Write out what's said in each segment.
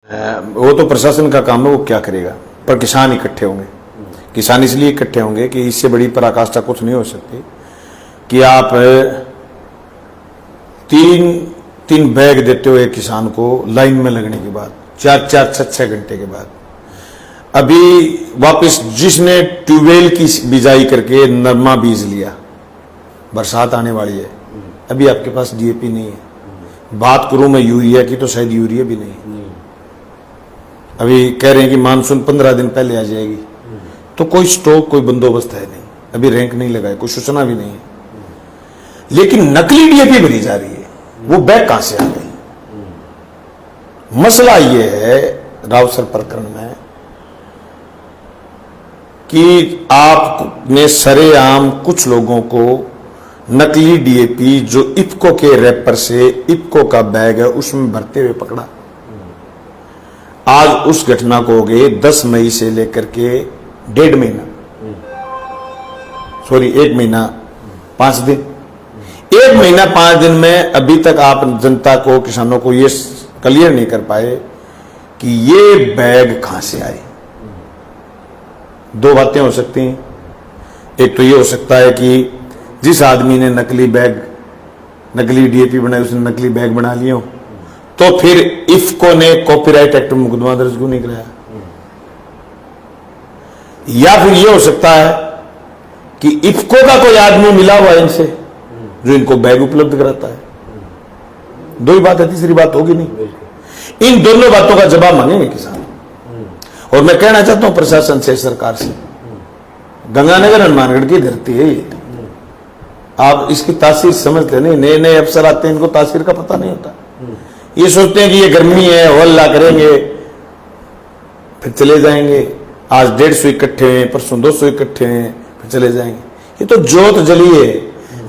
वो तो प्रशासन का काम है, वो क्या करेगा। पर किसान इकट्ठे होंगे। किसान इसलिए इकट्ठे होंगे कि इससे बड़ी पराकाष्ठा कुछ नहीं हो सकती कि आप तीन बैग देते हो एक किसान को लाइन में लगने के बाद, 4-6 घंटे के बाद। अभी वापस जिसने ट्यूबवेल की बिजाई करके नरमा बीज लिया, बरसात आने वाली है, अभी आपके पास डीएपी नहीं है। बात करूं मैं यूरिया की तो शायद यूरिया भी नहीं है। अभी कह रहे हैं कि मानसून 15 दिन पहले आ जाएगी, तो कोई स्टॉक, कोई बंदोबस्त है नहीं, अभी रैंक नहीं लगा है, कोई सूचना भी नहीं है। लेकिन नकली डीएपी भरी जा रही है, वो बैग कहां से आ गई। मसला यह है रावसर प्रकरण में कि आपने सरेआम कुछ लोगों को नकली डीएपी जो इफ्को के रैपर से, इफ्को का बैग है उसमें भरते हुए पकड़ा। आज उस घटना को हो गए 10 मई से लेकर के 1.5 महीना, सॉरी 1 महीना 5 दिन, 1 महीना 5 दिन में अभी तक आप जनता को, किसानों को ये क्लियर नहीं कर पाए कि ये बैग कहां से आए। 2 बातें हो सकती हैं। एक तो ये हो सकता है कि जिस आदमी ने नकली डीएपी बनाई उसने नकली बैग बना लिया हो, तो फिर इफ्को ने कॉपीराइट एक्ट में मुकदमा दर्ज क्यों नहीं कराया। या फिर यह हो सकता है कि इफ्को का कोई आदमी मिला हुआ इनसे जो इनको बैग उपलब्ध कराता है। 2 ही बात है, तीसरी बात होगी नहीं। इन दोनों बातों का जवाब मांगेंगे किसान। और मैं कहना चाहता हूं प्रशासन से, सरकार से, गंगानगर हनुमानगढ़ की धरती है ये, आप इसकी तासीर समझते नहीं। नए नए अफसर आते हैं, इनको तासीर का पता नहीं होता। ये सोचते हैं कि ये गर्मी है, हल्ला करेंगे, फिर चले जाएंगे। आज 150 इकट्ठे हैं, परसों 200 इकट्ठे हैं, फिर चले जाएंगे। ये तो जोत जली है।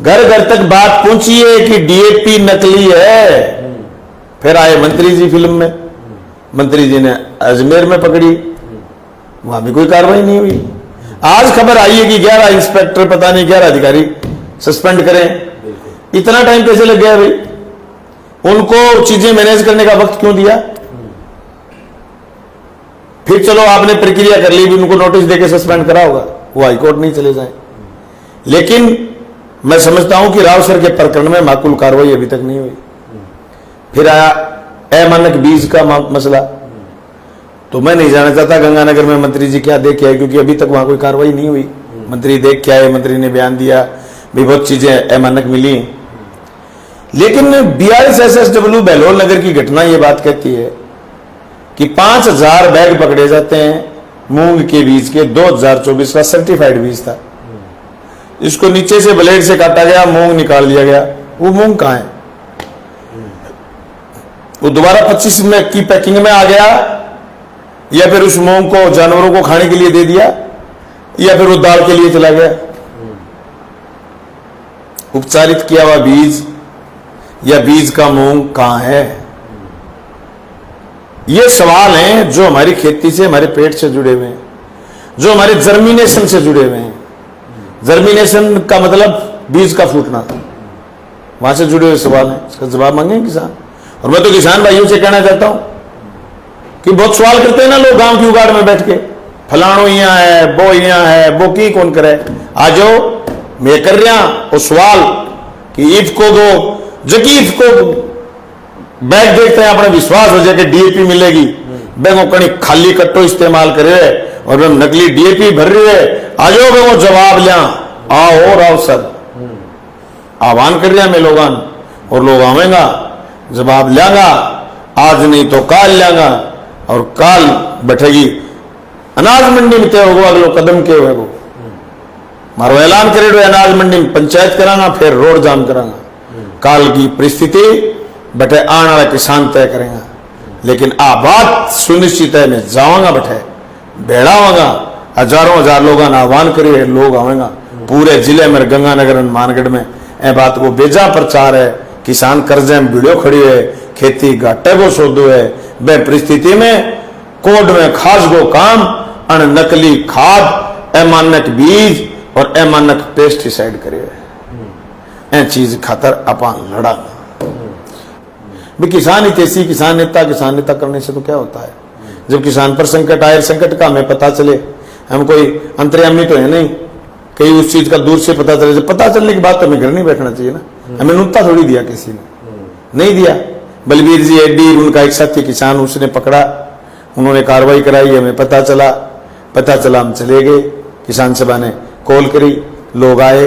घर घर तक बात पहुंची है कि डीएपी नकली है। फिर आए मंत्री जी फिल्म में, मंत्री जी ने अजमेर में पकड़ी, वहां भी कोई कार्रवाई नहीं हुई। आज खबर आई है कि 11 इंस्पेक्टर, पता नहीं 11 अधिकारी सस्पेंड करें। इतना टाइम कैसे लग गया भाई? उनको चीजें मैनेज करने का वक्त क्यों दिया? फिर चलो आपने प्रक्रिया कर ली, भी उनको नोटिस देके सस्पेंड करा होगा, वो हाईकोर्ट नहीं चले जाए। लेकिन मैं समझता हूं कि रावसर के प्रकरण में माकूल कार्रवाई अभी तक नहीं हुई। फिर आया अमानक बीज का मसला, तो मैं नहीं जाना चाहता गंगानगर में मंत्री जी क्या देख के आए, क्योंकि अभी तक वहां कोई कार्रवाई नहीं हुई। मंत्री देख के आए, मंत्री ने बयान दिया भी बहुत चीजें अमानक मिली। लेकिन 42 SSW बहलोल नगर की घटना ये बात कहती है कि 5000 बैग पकड़े जाते हैं मूंग के बीज के। 2024 का सर्टिफाइड बीज था, इसको नीचे से ब्लेड से काटा गया, मूंग निकाल लिया गया। वो मूंग कहां है? वो दोबारा 25 में की पैकिंग में आ गया, या फिर उस मूंग को जानवरों को खाने के लिए दे दिया, या फिर वो दाल के लिए चला गया। उपचारित किया हुआ बीज या बीज का मूंग कहां है? ये सवाल हैं जो हमारी खेती से, हमारे पेट से जुड़े हुए हैं, जो हमारे जर्मिनेशन से जुड़े हुए हैं। जर्मिनेशन का मतलब बीज का फूटना, वहां से जुड़े हुए सवाल हैं, इसका जवाब मांगे किसान। और मैं तो किसान भाइयों से कहना चाहता हूं कि बहुत सवाल करते हैं ना लोग गांव की उगाड़ में बैठ के, फलानो यहां है, वो यहां है, वो की कौन करे। आ जाओ, मैं कर रहा वो सवाल कि इफ्को को जबकि इफ्को बैग देखते हैं, अपना विश्वास हो जाए कि डीएपी मिलेगी, बैगों कहीं खाली कट्टो इस्तेमाल करे और नकली डीएपी भर रही है। आ जाओ वो जवाब लिया, आओ रावसर आह्वान कर रहा मैं लोगान, और लोग आवेगा, जवाब लियागा। आज नहीं तो काल लियागा, और काल बैठेगी अनाज मंडी में तय होगा अगलो कदम के होगा। मारो ऐलान करे अनाज मंडी में पंचायत कराना, फिर रोड जाम कराना। काल की परिस्थिति बैठे आने वाला किसान तय करेगा। लेकिन आ बात सुनिश्चित है, मैं जाऊंगा बैठे भेड़ा होगा, हजारों हजार लोग आह्वान करिए, लोग आवेगा पूरे जिले में, गंगानगर हनुमानगढ़ में ए बात को बेजा प्रचार है। किसान कर्जे में वीडियो खड़ी है, खेती घाटे को सोधो है। बे परिस्थिति में कोड में खास गो काम अन नकली खाद, अमानक बीज और अमानक पेस्टिसाइड करे, ए चीज खातर अपन लड़ा। भाई किसान हितैषी, किसान नेता करने से तो क्या होता है? जब किसान पर संकट आए, संकट का हमें पता चले, हम कोई अंतर्यामी तो है नहीं, कहीं उस चीज का दूर से पता चले, जब पता चलने की बात तो हमें घर नहीं बैठना चाहिए ना। हमें नुकता थोड़ी दिया किसी ने, नहीं दिया। बलबीर जी एडी, उनका एक साथी किसान, उसने पकड़ा, उन्होंने कार्रवाई कराई, हमें पता चला, हम चले गए। किसान सभा ने कॉल करी, लोग आए,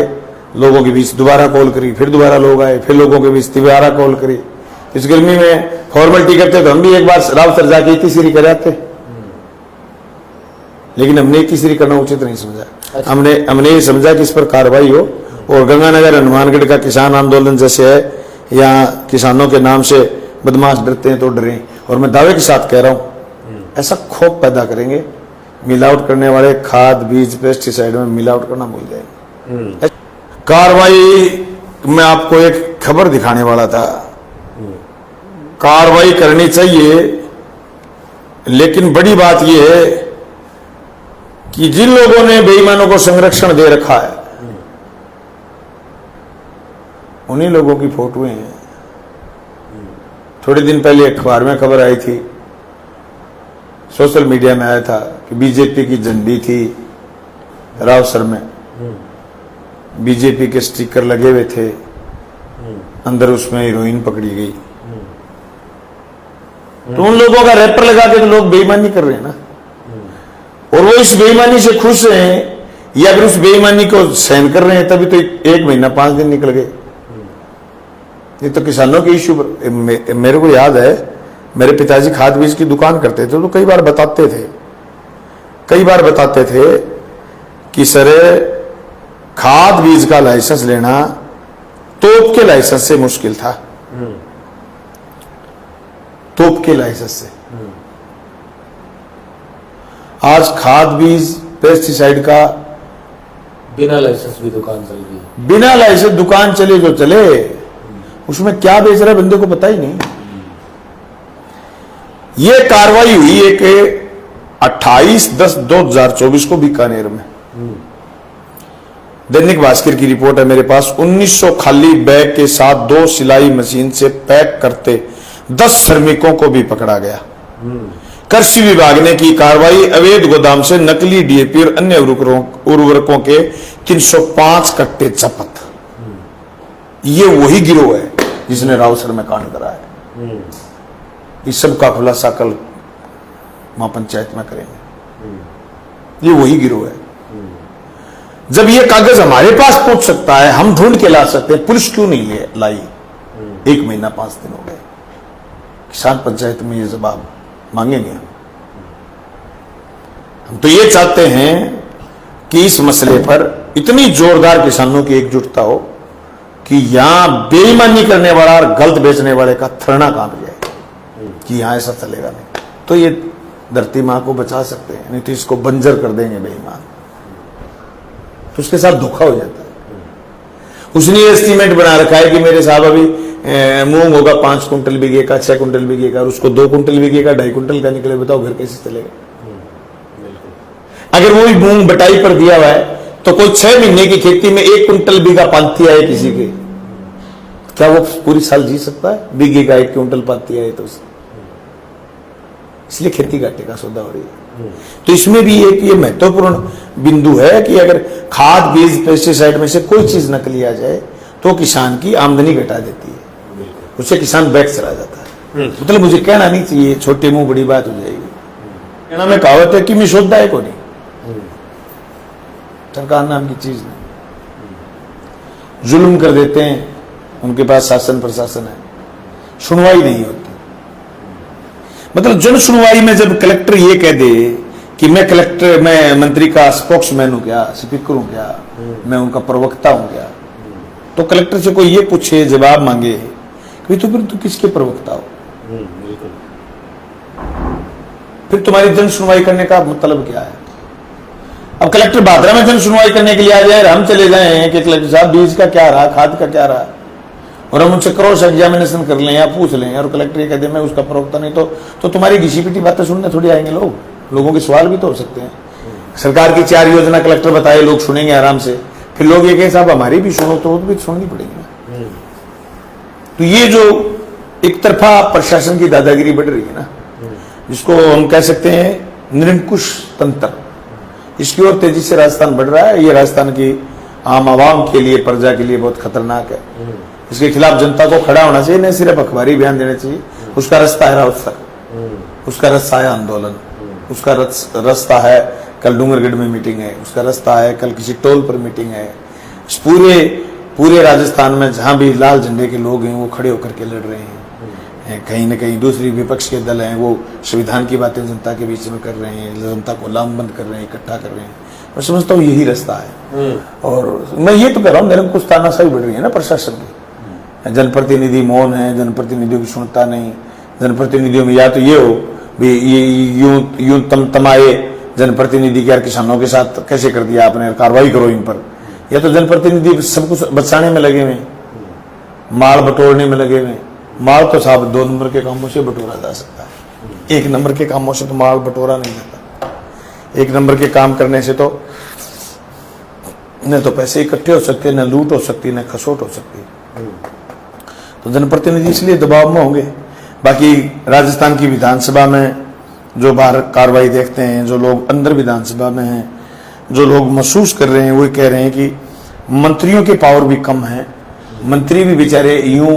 लोगों के बीच दोबारा कॉल करी, फिर दोबारा लोग आए, फिर लोगों के बीच दोबारा कॉल करी। इस गर्मी में फॉर्मेलिटी करते तो हम भी एक बार राव सर जाके तीसरी कर आते, लेकिन हमने तीसरी करना उचित नहीं समझा। हमने ये समझा कि इस पर कार्रवाई हो। और गंगानगर हनुमानगढ़ का किसान आंदोलन जैसे है, यहाँ किसानों के नाम से बदमाश डरते हैं तो डरें। और मैं दावे के साथ कह रहा हूं, ऐसा खौफ पैदा करेंगे, मिलावट करने वाले खाद, बीज, पेस्टिसाइड में मिलावट करना भूल जाएंगे। कार्रवाई में आपको एक खबर दिखाने वाला था, कार्रवाई करनी चाहिए, लेकिन बड़ी बात यह है कि जिन लोगों ने बेईमानों को संरक्षण दे रखा है, उन्हीं लोगों की फोटोएं हैं। थोड़े दिन पहले अखबार में खबर आई थी, सोशल मीडिया में आया था कि बीजेपी की झंडी थी रावसर में, बीजेपी के स्टिकर लगे हुए थे, अंदर उसमें हीरोइन पकड़ी गई। तो उन लोगों का रैपर लगा के तो लोग बेईमानी कर रहे हैं ना, और वो इस बेईमानी से खुश हैं, या अगर उस बेईमानी को सहन कर रहे हैं, तभी तो 1 महीना 5 दिन निकल गए। ये तो किसानों के इश्यू पर, मेरे को याद है, मेरे पिताजी खाद बीज की दुकान करते थे, तो कई बार बताते थे कि सर खाद बीज का लाइसेंस लेना तोप के लाइसेंस से मुश्किल था, तोप के लाइसेंस से। आज खाद बीज पेस्टिसाइड का बिना लाइसेंस भी दुकान चल रही है, बिना लाइसेंस दुकान चले जो चले, उसमें क्या बेच रहा है बंदे को पता ही नहीं। ये कार्रवाई हुई है कि 28/10/2024 को बीकानेर में, दैनिक भास्कर की रिपोर्ट है मेरे पास, 1900 खाली बैग के साथ 2 सिलाई मशीन से पैक करते 10 श्रमिकों को भी पकड़ा गया। कृषि विभाग ने की कार्रवाई, अवैध गोदाम से नकली डीएपी और अन्य उर्वरकों के 305 कट्टे जब्त। ये वही गिरोह है जिसने रावसर में कांड करा है। इस सब का खुलासा कल वहां पंचायत में करेंगे। ये वही गिरोह है। जब ये कागज हमारे पास पहुंच सकता है, हम ढूंढ के ला सकते हैं, पुलिस क्यों नहीं लाई? 1 महीना 5 दिन हो गए, किसान पंचायत में ये जवाब मांगेंगे हम तो ये चाहते हैं कि इस मसले पर इतनी जोरदार किसानों की एकजुटता हो कि यहां बेईमानी करने वाला और गलत बेचने वाले का थरना कांप जाए कि यहां ऐसा चलेगा नहीं। तो ये धरती मां को बचा सकते हैं, नहीं तो इसको बंजर कर देंगे बेईमान, तो उसके साथ धोखा हो जाता है। उसने एस्टीमेट बना रखा है कि मेरे साहब अभी मूंग होगा 5 कुंटल बिके का, 6 कुंटल बिके का, और उसको 2 कुंटल बिके का, 2.5 कुंटल का निकले, बताओ घर कैसे चलेगा? अगर वो भी मूंग बटाई पर दिया हुआ है तो कोई 6 महीने की खेती में 1 कुंटल बीघा पांती आए किसी के, क्या वो पूरी साल जी सकता है? बीघे का 1 कुंटल पांती आए तो, इसलिए खेती घाटे का सौदा हो रही है। तो इसमें भी एक ये महत्वपूर्ण बिंदु है कि अगर खाद बीज पेस्टिसाइड में से कोई चीज नकली आ जाए तो किसान की आमदनी घटा देती है, उससे किसान बैठ चला जाता है। मतलब मुझे कहना नहीं चाहिए, छोटे मुंह बड़ी बात हो जाएगी। कहना में कहावत है कि मिशोदा है को नहीं, सरकार नाम की चीज नहीं, जुल्म कर देते हैं, उनके पास शासन प्रशासन है, सुनवाई नहीं होती। मतलब जन सुनवाई में जब कलेक्टर ये कह दे कि मैं मंत्री का स्पोक्समैन हूं क्या, स्पीकर हूं क्या, मैं उनका प्रवक्ता हूं क्या, तो कलेक्टर से कोई ये पूछे, जवाब मांगे कि तो फिर तू किसके प्रवक्ता हो? फिर तुम्हारी जन सुनवाई करने का मतलब क्या है? अब कलेक्टर भादरा में जन सुनवाई करने के लिए आ जाए, हम चले जाए कि कलेक्टर साहब बीज का क्या रहा, खाद का क्या रहा, और हम उनसे क्रॉस एग्जामिनेशन कर लें या पूछ लें, और कलेक्टर ये कह दे मैं उसका प्रवक्ता नहीं, तो तुम्हारी घिसी पिटी बातें सुनने थोड़ी आएंगे लोग। लोगों के सवाल भी तो हो सकते हैं। सरकार की 4 योजना कलेक्टर बताए, लोग सुनेंगे आराम से, फिर लोग ये कहे साहब हमारी भी सुनो, तो भी सुननी पड़ेगी ना। तो ये जो एक तरफा प्रशासन की दादागिरी बढ़ रही है ना, जिसको हम कह सकते हैं निरंकुश तंत्र, इसकी ओर तेजी से राजस्थान बढ़ रहा है। ये राजस्थान की आम आवाम के लिए, प्रजा के लिए बहुत खतरनाक है। इसके खिलाफ जनता को खड़ा होना चाहिए, नहीं सिर्फ अखबारी बयान देना चाहिए। उसका रास्ता है राउतसर, उसका रास्ता है आंदोलन, उसका रास्ता है कल डूंगरगढ़ में मीटिंग है, उसका रास्ता है कल किसी टोल पर मीटिंग है। इस पूरे राजस्थान में जहां भी लाल झंडे के लोग हैं वो खड़े होकर के लड़ रहे हैं। कहीं न कहीं दूसरी विपक्ष के दल हैं वो संविधान की बातें जनता के बीच में कर रहे हैं, जनता को लामबंद कर रहे हैं, इकट्ठा कर रहे हैं। मैं समझता हूँ यही रास्ता है। और मैं ये तो कह रहा हूँ निरंकुश तानाशाही बढ़ रही है ना प्रशासन की। जनप्रतिनिधि मौन है, जनप्रतिनिधियों की सुनता नहीं। जनप्रतिनिधियों में या तो ये हो भी यूं तमाए जनप्रतिनिधि के यार किसानों के साथ कैसे कर दिया आपने, कार्रवाई करो इन पर, या तो जनप्रतिनिधि सब कुछ बचाने में लगे हुए, माल बटोरने में लगे हुए। माल तो साहब 2 नंबर के कामों से बटोरा जा सकता है, 1 नंबर के कामों से तो माल बटोरा नहीं जाता। 1 नंबर के काम करने से तो न तो पैसे इकट्ठे हो सकते, न लूट हो सकती, न खसोट हो सकती। तो जनप्रतिनिधि इसलिए दबाव में होंगे। बाकी राजस्थान की विधानसभा में जो बाहर कार्रवाई देखते हैं, जो लोग अंदर विधानसभा में हैं, जो लोग महसूस कर रहे हैं, वो कह रहे हैं कि मंत्रियों के पावर भी कम है। मंत्री भी बेचारे यूं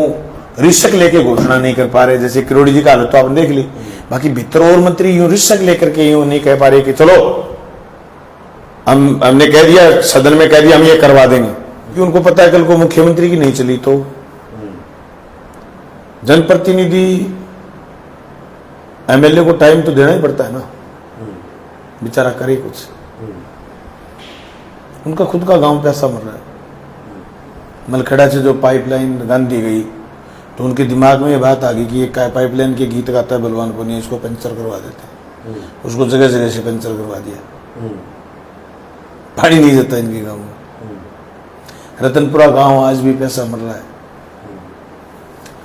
रिस्क लेके घोषणा नहीं कर पा रहे। जैसे किरोड़ी जी का हालत तो आपने देख ली। बाकी भीतर और मंत्री यूं रिस्क लेकर के यूं नहीं कह पा रहे कि चलो हमने कह दिया, सदन में कह दिया हम ये करवा देंगे, क्योंकि उनको पता है कल को मुख्यमंत्री की नहीं चली तो जनप्रतिनिधि एमएलए को टाइम तो देना ही पड़ता है ना, बेचारा करे कुछ। उनका खुद का गांव पैसा मर रहा है। मलखेड़ा से जो पाइपलाइन गांधी गई तो उनके दिमाग में ये बात आ गई कि ये पाइपलाइन के गीत गाता है बलवान पुनिया, इसको पंचर करवा देते हैं। उसको जगह जगह से पंचर करवा दिया। पानी नहीं जाता इनके गांव में। रतनपुरा गांव आज भी पैसा मर रहा है।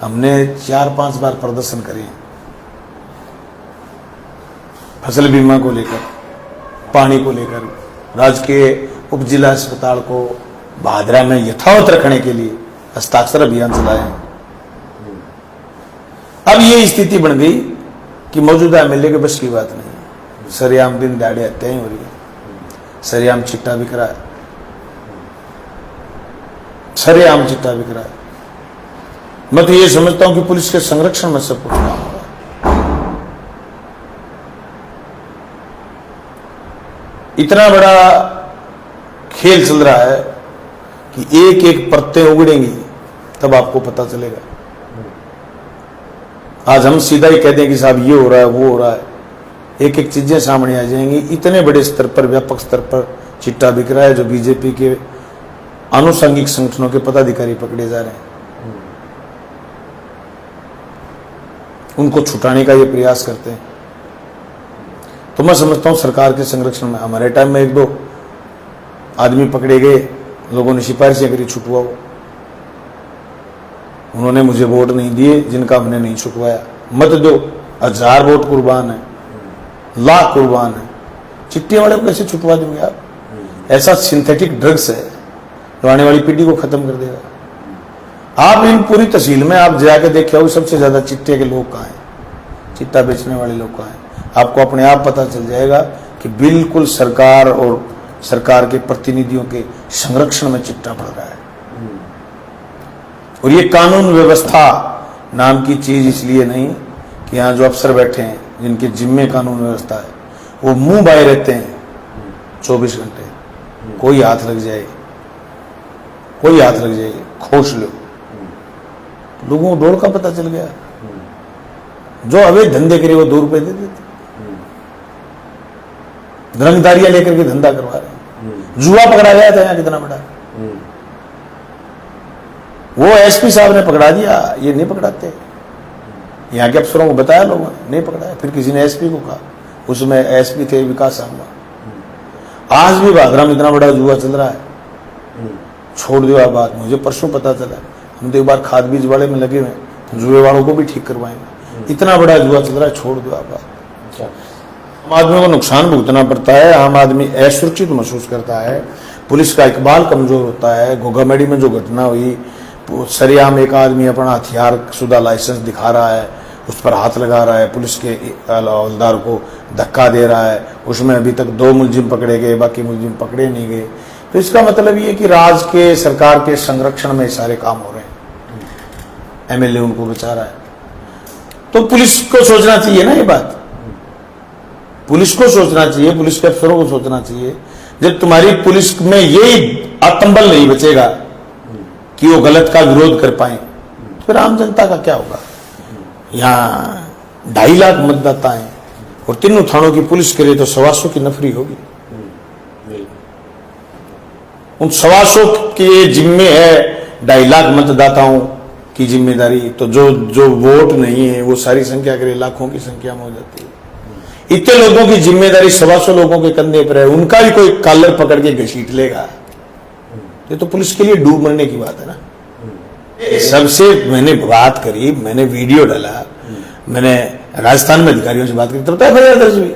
हमने 4-5 बार प्रदर्शन करे फसल बीमा को लेकर, पानी को लेकर, राजकीय उप जिला अस्पताल को भादरा में यथावत रखने के लिए हस्ताक्षर अभियान चलाए हैं। अब ये स्थिति बन गई कि मौजूदा एमएलए के बस की बात नहीं। सरेआम दिन दाड़े हत्याएं हो रही है, सरेआम चिट्टा बिक रहा है, सरेआम चिट्टा बिक रहा है। मैं तो ये समझता हूं कि पुलिस के संरक्षण में सब कुछ काम हो रहा है। इतना बड़ा खेल चल रहा है कि एक एक परतें उगड़ेंगी तब आपको पता चलेगा। आज हम सीधा ही कह दें कि साहब ये हो रहा है, वो हो रहा है, एक एक चीजें सामने आ जाएंगी। इतने बड़े स्तर पर, व्यापक स्तर पर चिट्टा बिक रहा है जो बीजेपी के आनुषंगिक संगठनों के पदाधिकारी पकड़े जा रहे हैं। उनको छुटाने का ये प्रयास करते हैं। तो मैं समझता हूं सरकार के संरक्षण में, हमारे टाइम में 1-2 आदमी पकड़े गए, लोगों ने सिफारिशें करी छुटवाओ। उन्होंने मुझे वोट नहीं दिए जिनका हमने नहीं छुटवाया। मत दो, 1000 वोट कुर्बान है, लाख कुर्बान है। चिट्ठी वाले को कैसे छुटवा देंगे आप? ऐसा सिंथेटिक ड्रग्स है जो आने वाली पीढ़ी को खत्म कर देगा। आप इन पूरी तहसील में आप जाके देखे हो सबसे ज्यादा चिट्टे के लोग कहाँ हैं, चिट्टा बेचने वाले लोग कहाँ हैं। आपको अपने आप पता चल जाएगा कि बिल्कुल सरकार और सरकार के प्रतिनिधियों के संरक्षण में चिट्टा पड़ रहा है। और ये कानून व्यवस्था नाम की चीज इसलिए नहीं कि यहाँ जो अफसर बैठे हैं जिनके जिम्मे कानून व्यवस्था है, वो मुंह बाए रहते हैं 24 घंटे। कोई हाथ लग जाए, कोई हाथ लग जाए, खोस लो। लोगों को डोर का पता चल गया। जो अवैध धंधे करे वो 2 रुपए दे देते, रंगदारियां लेकर के धंधा करवा रहे हैं। जुआ पकड़ा गया था यहाँ कितना बड़ा, वो एसपी साहब ने पकड़ा दिया, ये नहीं पकड़ाते। यहाँ के अफसरों को बताया लोगों ने, नहीं पकड़ाया। फिर किसी ने एसपी को कहा, उसमें एसपी थे विकास शर्मा। आज भी भादरा में इतना बड़ा जुआ चल रहा है, छोड़ दो आप बात। मुझे परसों पता चला, हम तो एक बार खाद बीज वाले में लगे हुए, जुए वालों को भी ठीक करवाएंगे। इतना बड़ा जुआ चल रहा है, छोड़ दो आप बात। आम आदमी को नुकसान भुगतना पड़ता है, आम आदमी असुरक्षित महसूस करता है, पुलिस का इकबाल कमजोर होता है। घोघामेडी में जो घटना हुई, सरेआम एक आदमी अपना हथियार शुदा लाइसेंस दिखा रहा है, उस पर हाथ लगा रहा है, पुलिस के हवलदार को धक्का दे रहा है, उसमें अभी तक 2 मुलजिम पकड़े गए, बाकी मुलजिम पकड़े नहीं गए। तो इसका मतलब ये कि राज के सरकार के संरक्षण में सारे काम हो रहे हैं, एमएलए उनको बचा रहा है। तो पुलिस को सोचना चाहिए ना ये बात, पुलिस को सोचना चाहिए, पुलिस के अफसरों को सोचना चाहिए। जब तुम्हारी पुलिस में यही आत्मबल नहीं बचेगा कि वो गलत का विरोध कर पाए, तो फिर आम जनता का क्या होगा। यहाँ 2.5 लाख मतदाता हैं और तीनों थानों की पुलिस करे तो 125 की नफरी होगी। उन 125 के जिम्मे है 2.5 लाख मतदाताओं की जिम्मेदारी। तो जो वोट नहीं है वो सारी संख्या करे लाखों की संख्या में हो जाती है। इतने लोगों की जिम्मेदारी 125 लोगों के कंधे पर है, उनका भी कोई कॉलर पकड़ के घसीट लेगा, ये तो पुलिस के लिए डूब मरने की बात है ना। सबसे मैंने बात करी, मैंने वीडियो डाला, मैंने राजस्थान में अधिकारियों से बात की, तब तक FIR दर्ज हुई।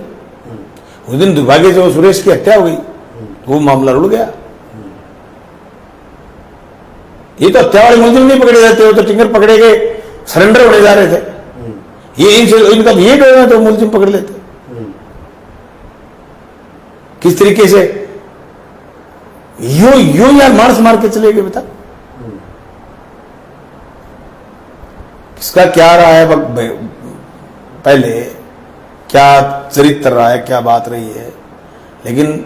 उस दिन दुर्भाग्य से वो सुरेश की हत्या हो गई, वो मामला रुड़ गया। ये तो हत्या वाले मुलजिम नहीं पकड़े जाते, वो तो टिंगर पकड़े गए, सरेंडर होने जा रहे थे। ये इनका ये डर तो मुलजिम पकड़ लेते। किस तरीके से यो यार मार्च मार के चले गए, बता किसका क्या रहा है, पहले क्या चरित्र रहा है, क्या बात रही है। लेकिन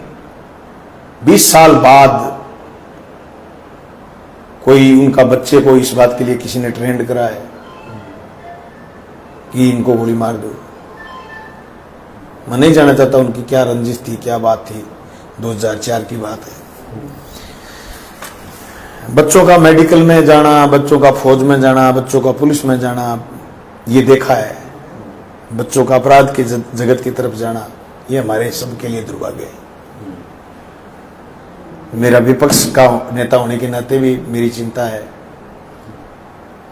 20 साल बाद कोई उनका बच्चे को इस बात के लिए किसी ने ट्रेंड करा है कि इनको गोली मार दो। मैं नहीं जानना चाहता उनकी क्या रंजिश थी, क्या बात थी। 2004 की बात है। बच्चों का मेडिकल में जाना, बच्चों का फौज में जाना, बच्चों का पुलिस में जाना, ये देखा है। बच्चों का अपराध के जगत की तरफ जाना, ये हमारे सबके लिए दुर्भाग्य है। मेरा विपक्ष का नेता होने के नाते भी मेरी चिंता है।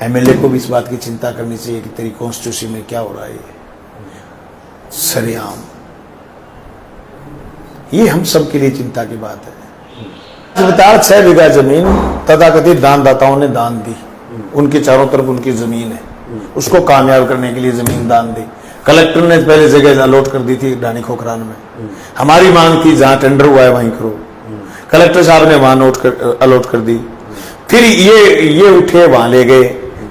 एमएलए को भी इस बात की चिंता करनी चाहिए कि तेरी कॉन्स्टिट्यूंसी में क्या हो रहा है। सरेआम ये हम सब के लिए चिंता की बात है। 6 बीघा जमीन तथाकथित दानदाताओं ने दान दी, उनके चारों तरफ उनकी जमीन है, उसको कामयाब करने के लिए जमीन दान दी। कलेक्टर ने पहले जगह अलॉट कर दी थी रानी खोखरान में। हमारी मांग थी जहां टेंडर हुआ है वहीं करो, कलेक्टर साहब ने वहां अलॉट कर दी। फिर ये उठे वहां ले गए,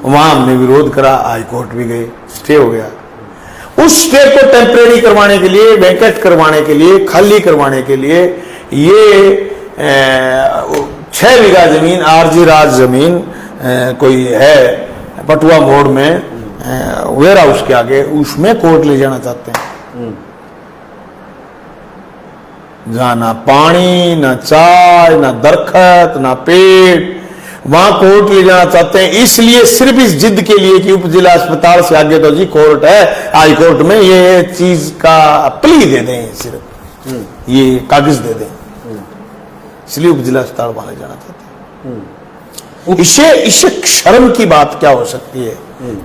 वहां हमने विरोध करा, हाई कोर्ट भी गए, स्टे हो गया। उस स्टे को टेम्परेरी करवाने के लिए, वैकेट करवाने के लिए, खाली करवाने के लिए ये 6 बीघा जमीन आरजी राज जमीन कोई है पटुआ मोड़ में वेयर हाउस के आगे, उसमें कोर्ट ले जाना चाहते हैं। जहां ना पानी, ना चाय, ना दरखत, ना पेड़, वहां कोर्ट ले जाना चाहते हैं। इसलिए सिर्फ इस जिद के लिए कि उप जिला अस्पताल से आगे तो जी कोर्ट है, हाई कोर्ट में ये चीज का प्ली दे दें, सिर्फ ये कागज दे दें, इसलिए उप जिला अस्पताल वहां ले जाना चाहते हैं। इससे शर्म की बात क्या हो सकती है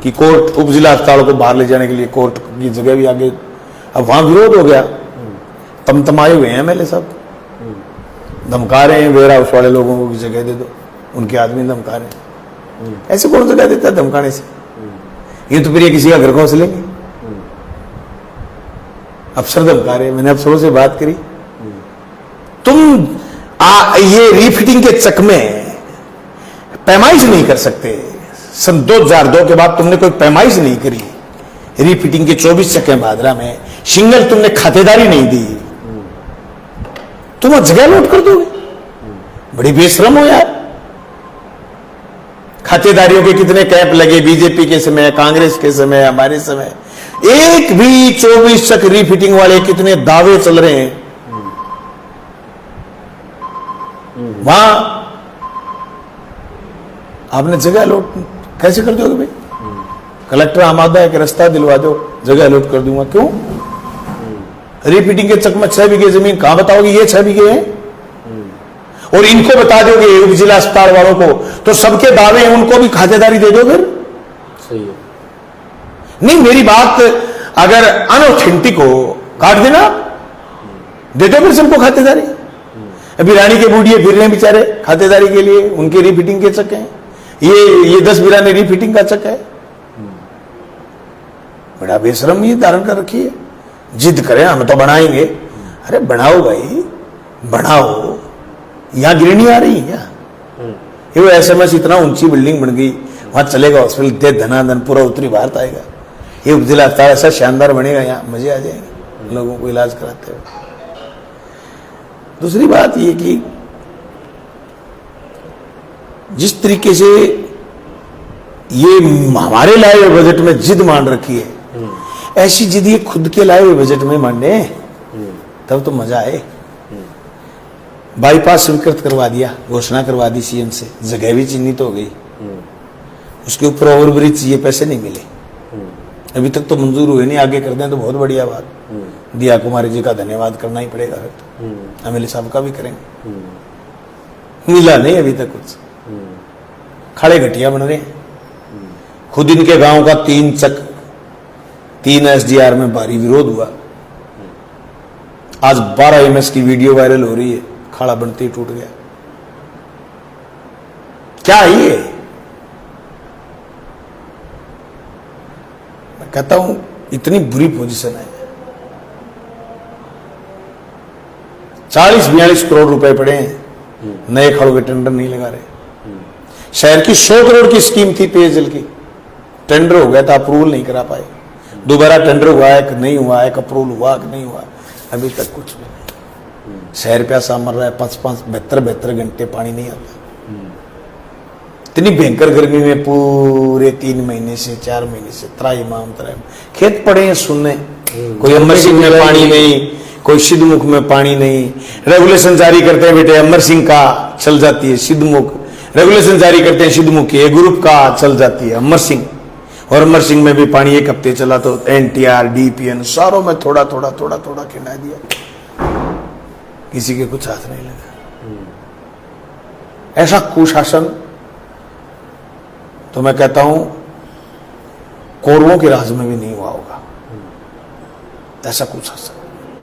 कि कोर्ट उप जिला अस्पताल को बाहर ले जाने के लिए कोर्ट की जगह भी आगे। अब वहां विरोध हो गया, तमतमाए हुए हैं एमएलए साहब, धमका रहे हैं वेयर हाउस वाले लोगों को जगह दे दो, उनके आदमी धमका रहे हैं। ऐसे कौन जगह देता है धमकाने से? ये तो फिर ये किसी का घर कौन से लेंगे? अफसर धमका रहे हैं। मैंने अफसरों से बात करी, तुम ये रीफिटिंग के चक में पैमाइश नहीं कर सकते। सन 2002 के बाद तुमने कोई पैमाइश नहीं करी। रीफिटिंग के 24 चक्के भादरा में सिंगल तुमने खातेदारी नहीं दी, तुम जगह लौट कर दोगे? बड़ी बेशरम हो यार। खातेदारियों के कितने कैंप लगे बीजेपी के समय, कांग्रेस के समय, हमारे समय, एक भी 24 चक रीफिटिंग वाले कितने दावे चल रहे हैं। वहां आपने जगह अलॉट कैसे कर दोगे भाई? कलेक्टर आमादा है कि रास्ता दिलवा दो, जगह अलॉट कर दूंगा। क्यों? रीफिटिंग के चक में 6 बीघे जमीन कहां बताओगे ये 6 बीघे हैं? और इनको बता दोगे उप जिला अस्पताल वालों को, तो सबके दावे हैं, उनको भी खातेदारी दे दो। फिर सही है। नहीं, मेरी बात अगर अनऑथेंटिक हो काट देना, दे दो फिर सबको खातेदारी। अभी रानी के बूढ़िए फिर रहे बेचारे खातेदारी के लिए, उनके रीफिटिंग के चक्के हैं। ये 10 बिराने रीफिटिंग का चक है। बड़ा बेशरम ये धारण कर रखी है। जिद करें हम तो बनाएंगे। अरे बनाओ भाई, बनाओ। यहां गिरनी आ रही है क्या? ये वो एसएमएस इतना ऊंची बिल्डिंग बन गई, वहां चलेगा हॉस्पिटल, दे धनाधन पूरा उत्तरी भारत आएगा। ये उपजिला अस्पताल ऐसा शानदार बनेगा, यहाँ मजे आ जाएंगे लोगों को इलाज कराते हुए। दूसरी बात ये कि जिस तरीके से ये हमारे लाए हुए बजट में जिद मान रखी है, ऐसी जिद ये खुद के लाए हुए बजट में माने तब तो मजा आए। बाईपास स्वीकृत करवा दिया, घोषणा करवा दी सीएम से, जगह भी चिन्हित हो गई। उसके ऊपर ओवरब्रिज चाहिए, पैसे नहीं मिले अभी तक तो मंजूर हुए नहीं। आगे कर दें तो बहुत बढ़िया बात। दिया कुमारी जी का धन्यवाद करना ही पड़ेगा, फिर तो एमएलए साहब का भी करेंगे। मिला नहीं अभी तक कुछ, खड़े घटिया बन रहे हैं। खुद इनके गांव का 3 एसडीआर में भारी विरोध हुआ। आज 12 एमएस की वीडियो वायरल हो रही है, खड़ा बनते ही टूट गया। क्या है ये? मैं कहता हूं इतनी बुरी पोजीशन है। 40-42 करोड़ रुपए पड़े हैं, नए खड़ों के टेंडर नहीं लगा रहे। शहर की 100 करोड़ की स्कीम थी पेयजल की, टेंडर हो गया था, अप्रूवल नहीं करा पाए। दोबारा टेंडर हुआ है कि नहीं हुआ है, अप्रूवल हुआ कि नहीं हुआ, अभी तक कुछ भी नहीं। शहर प्यासा मर रहा है, 72 घंटे पानी नहीं आता। इतनी भयंकर गर्मी में पूरे 3 महीने से 4 महीने से त्राहिमाम खेत पड़े हैं सुनने। कोई अमर सिंह में पानी नहीं, कोई सिद्धमुख में पानी नहीं। रेगुलेशन जारी करते हैं बेटे, अमर सिंह का चल जाती है सिद्धमुख। रेगुलेशन जारी करते हैं सिद्धमुख के ग्रुप का चल जाती है अमर सिंह। और अमर सिंह में भी पानी 1 हफ्ते चला तो एनटीआर डीपीएन सारों में थोड़ा थोड़ा खिला दिया, किसी के कुछ हाथ नहीं लगा। ऐसा कुशासन तो मैं कहता हूं कौरवों के राज में भी नहीं हुआ होगा, ऐसा कुशासन।